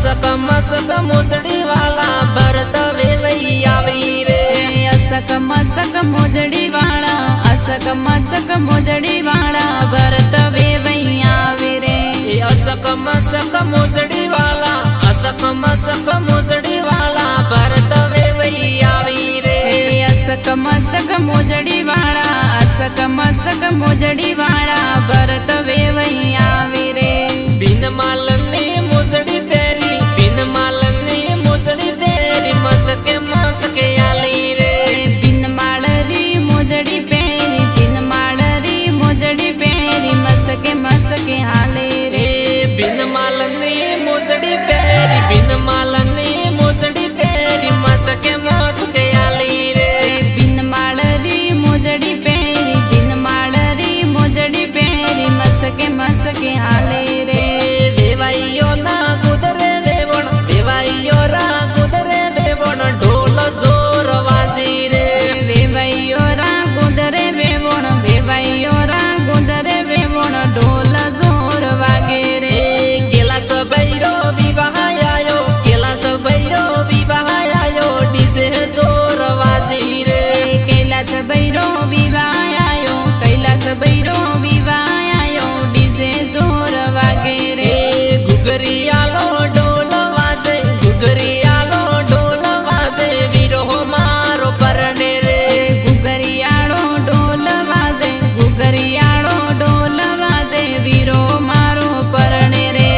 असक मसक मोजड़ी वाला भरत वेवई आवी रे। असक मसक मोजड़ी वाला असक मसक मोजड़ी वाला भरत वेवई आवी रे। असक मसक मोजड़ी वाला असक मसक मोजड़ी वाला भरत वेवई आवी रे। असक मसक मोजड़ी वाला असक मसक मोजड़ी वाला भरत वेवई आवी रे। बिन मालनी मोजड़ी पेरी बिन मालनी मोजड़ी पेरी मसके मसके आली रे। बिन मालरी मोजड़ी पेरी बिन मालरी मोजड़ी पेरी मसके मसके हाले रे। बिन मालनी मोजड़ी पेरी बिन मालनी मोजड़ी पेरी मसके मसके आली रे। बिन मालरी मोजड़ी पेरी बिन मालरी मोजड़ी पेरी मसके मसके हाले रे। देवाइयो ना गुदरे देवण देवाइयो रा गुदरे देवण ढोल जोर वाजी रे। वेवैयो रा गुदरे वेवण वेवैयो रा गुदरे वेवण ढोल जोर वागे रे। केला सबैरो विवाह आयो केला सबैरो विवाह आयो डीजे जोर वाजी रे। कैलाश भैरो विवाह आयो कैलाश भैरो विवाह आयो डीजे जोर वागे रे। घुघरियालो ढोल वाजे घुघरियालो ढोल वाजे वीरो मारो परने रे। घुघरियाळो ढोल वाजे घुघरियाळो ढोल वाजे वीरो मारो परणे रे।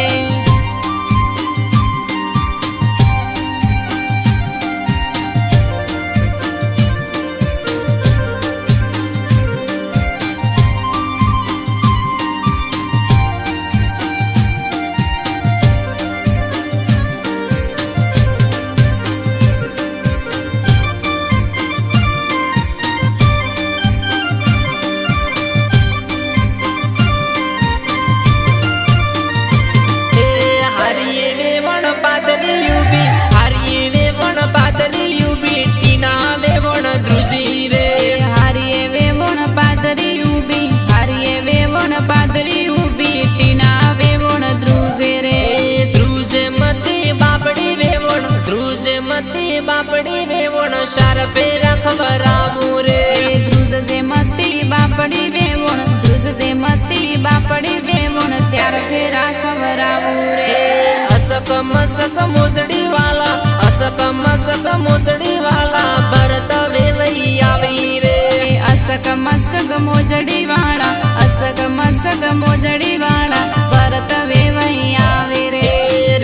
पादरी उभी टीना वेवण ध्रुजे रे। ध्रुजे मती बापड़ी वेवण ध्रुजे मती बापड़ी वेवण शारपे रखवरामू रे। ध्रुजे मती बापड़ी वेवण ध्रुजे मती बापड़ी वेवण शारपे रखवरामू रे। असक मसक मोजड़ी वाला असक मसक मोजड़ी वाला भरत वेवई आवी रे। असक मसक मोजड़ी वाला असक मसक मोजड़ी वाला भरत वेवई आवे रे।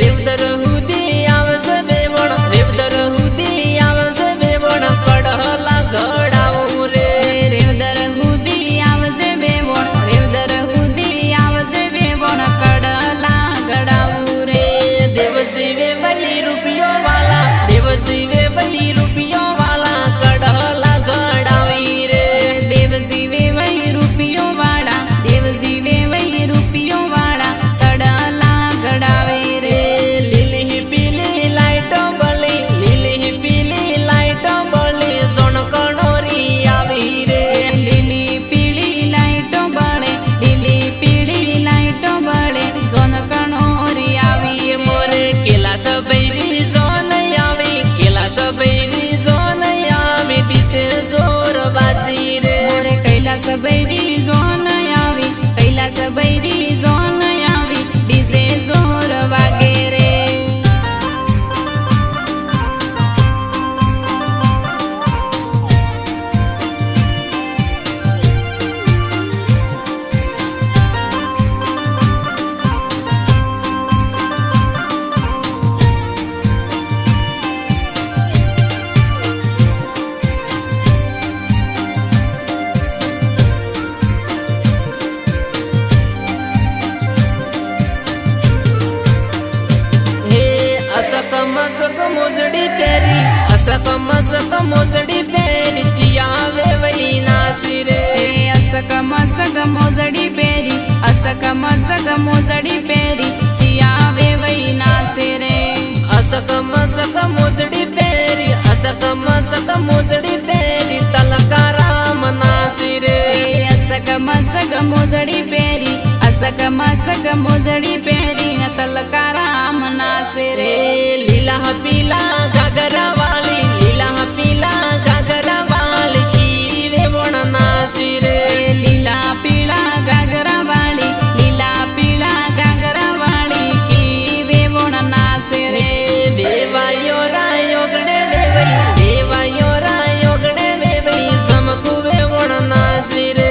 रेवदर हुदी आवस वेवण रेवदर हुदी आवस वेवण कड़हला गड़ाऊ रे। रेवदर हुदी आवस वेवण रेवदर हुदी आवस वेवण कड़हला गड़ाऊ रे। देवसी वेवई रुपियो वाला देवसी वेवई रुपियो वाला कड़हला गड़ावी रे। देवसी वेवई रुपियो वाला देवसी वेवई रुपियो वाला कड़हला गड़ावे रे। लिली पीली लाइटों बली लिली पीली लाइटों बली सोन कणोरी आवी रे। लिली पीली लाइटों बड़े लिली पीली लाइटों बड़े सोन कणोरी आवी। मोरे केला सबैरी सोन आवी केला सबैरी सोन आवी डीसे जोर बाजी रे। मोरे कैलाश भैरी जोन आवी कैलाश भैरी जोन आवी डीजे जोर वागे रे। असक मसक मोजड़ी पेरी असक मसक मोजड़ी पेरी चिया वेवई नासी रे। असक मसक मोजड़ी पेरी असक मसक मोजड़ी पेरी चिया वेवई नासे रे। असक मसक मोजड़ी पेरी असक मसक मोजड़ी पेरी तलकाराम नासी रे। असक मसक मोजड़ी पेरी અસક મસક મોજડી પહેરીને તલકારામ નાસે રે લીલા પીલા ઘાઘરા વાળી લીલા પીલા ઘાઘરા વાળી કી વેવણ નાસી રે લીલા પીળા ગાગરા વાળી લીલા પીળા ગાગરા વાળી કી વેવણ નાસે રે વેવાયો રાયો ગણે વેવાઈ વેવાયો રાયો ગણે વેવાઈ સમકુ વેવણ નાસી રે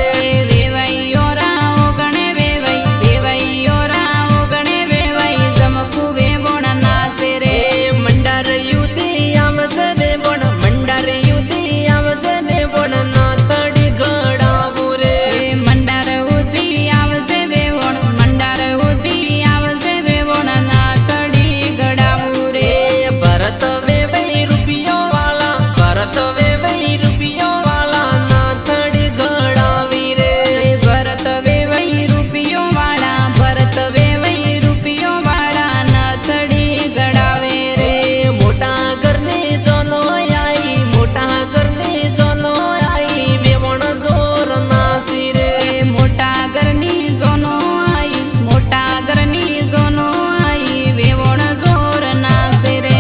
વેવાઈયો રાઓ ગણે વેવાઈ વેવાઈયો રાઓ ગણે વેવાઈ સમકુ વેવણ નાસે રે મંડાર યુધી આવશે વેવણ મંડાર યુધી આવશે વેવણ ના તડી ઘડાવું રે મંડાર ઉધી આવશે વેવણ મંડાર ઉધી આવશે વેવણ ના તડી ગડાવું રે ભરત વેવાઈ રૂપિયો વાળા ભરત વેવાઈ રૂપિયો વાળા ના તડી ઘડાવી રે ભરત વેવાઈ રૂપિયો વાળા ભરત વેવાઈ રૂપિયો વાળા નથડી ગડાવે રે મોટા ઘરની સોનો આઈ મોટા ઘરની સોનો આઈ વેવણ જોર નાસી રે મોટા ઘરની સોનો આઈ મોટા ઘરની સોનો આઈ વેવણ જોર નાસે રે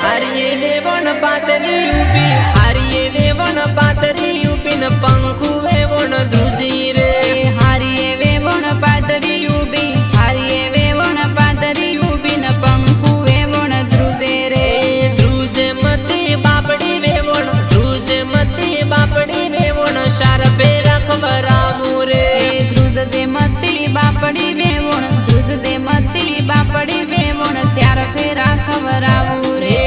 હારીએ વેવણ પાતરી ઉભી હારીએ વેવણ પાતરી ઉભી પંખુ વેવણ ધ્રુજી રે હારીએ વેવણ પાતરી ઉભી હારીએ વેવણ પાતરી ઉભી ને પંખુ વેવણ ધ્રુજે રે ધ્રુજે મતી બાપડી વેવણ ધ્રુજે મતી બાપડી વેવણ શાર ફેરા ખબરાવું રે ધ્રુજે મતી બાપડી વેવણ ધ્રુજે મતી બાપડી વેવણ શ્યાર ફેરા ખવરાવું રે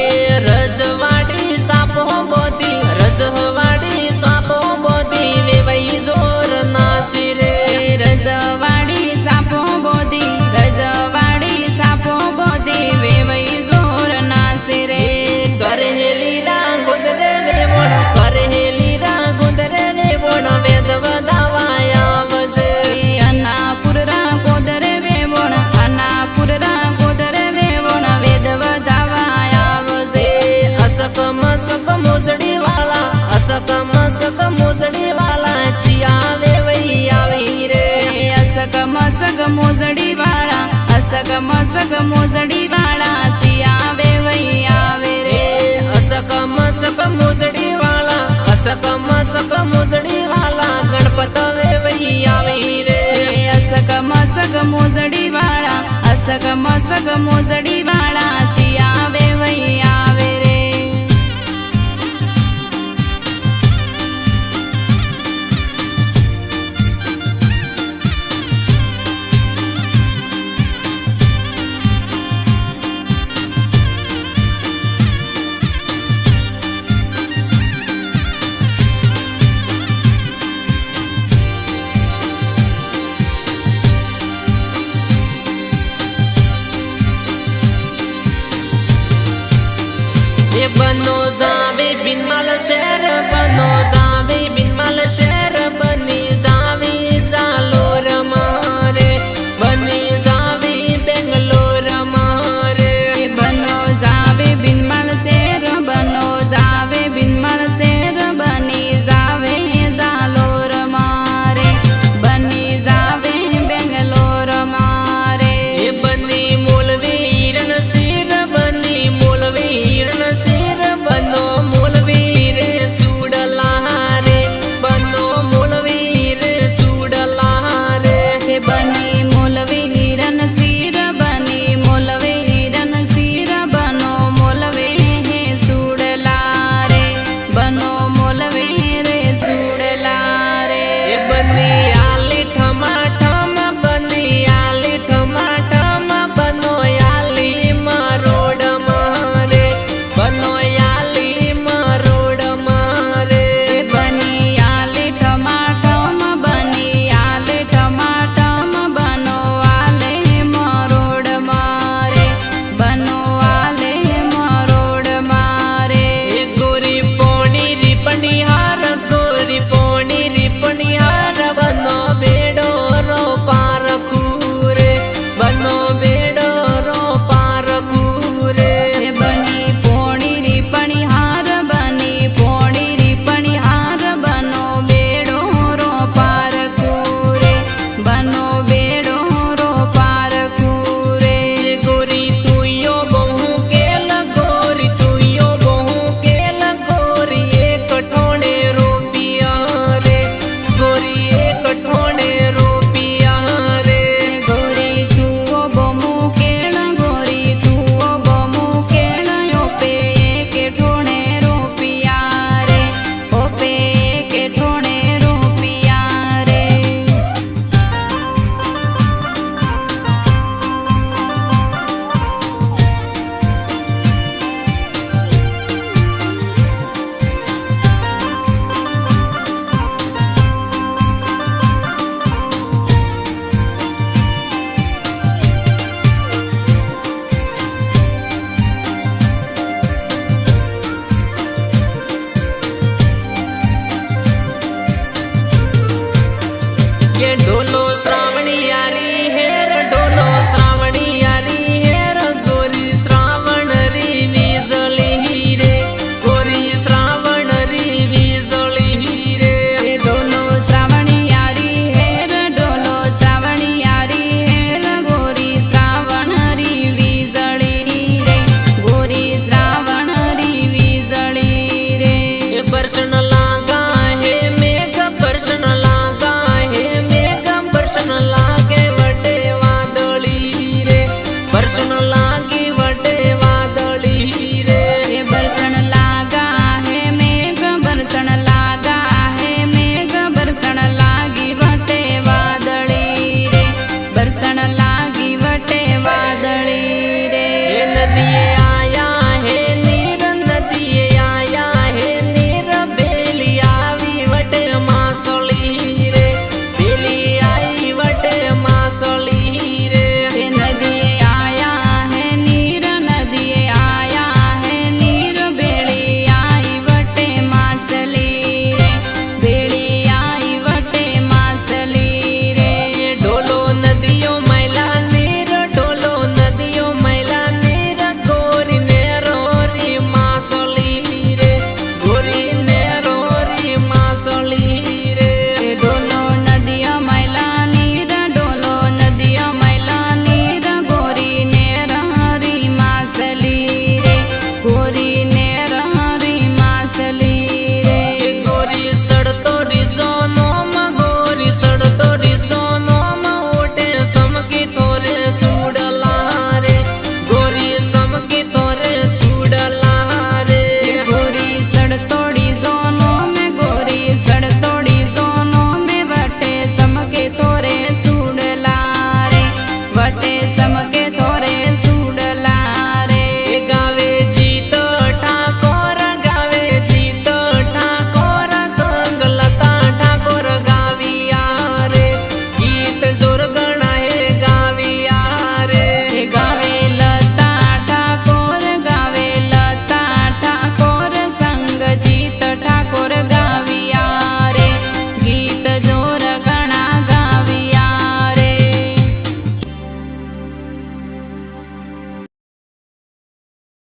રજવાડી સાપો બોધી રજવાડી સાપો બોધી વેવાઈ જોર નાસી રે રજવાડી સાપો બોધી રજવાડી સાપો બોધી વેવઈ જોર નાસે રે કરેલી રા ગુંદરે વેવણ કરેલી રા ગુંદરે વેવણ વેદ વધાવાયા આવશે અનાપુર રા ગોદરે વેવણ અનાપુર રા ગોદરે વેવણ વેદ વધાવાયા આવશે અસક મસક મોજડી વાળા અસક મસક મોજડી વાળા ચિયા વેવઈ આવી રે અસક મસક મોજડી વાળા અસક મસક મોજડી વાળા ચિયા વેવઈ આવે રે અસક મસક મોજડી વાળા અસક મસક મોજડી વાળા ગણપત વેવઈ આવી રે અસક મસક મોજડી વાળા અસક મસક મોજડી વાળા ચિયા વેવઈ આવે રે એ બનો જાવે બિનમાલ શહેર બનો જા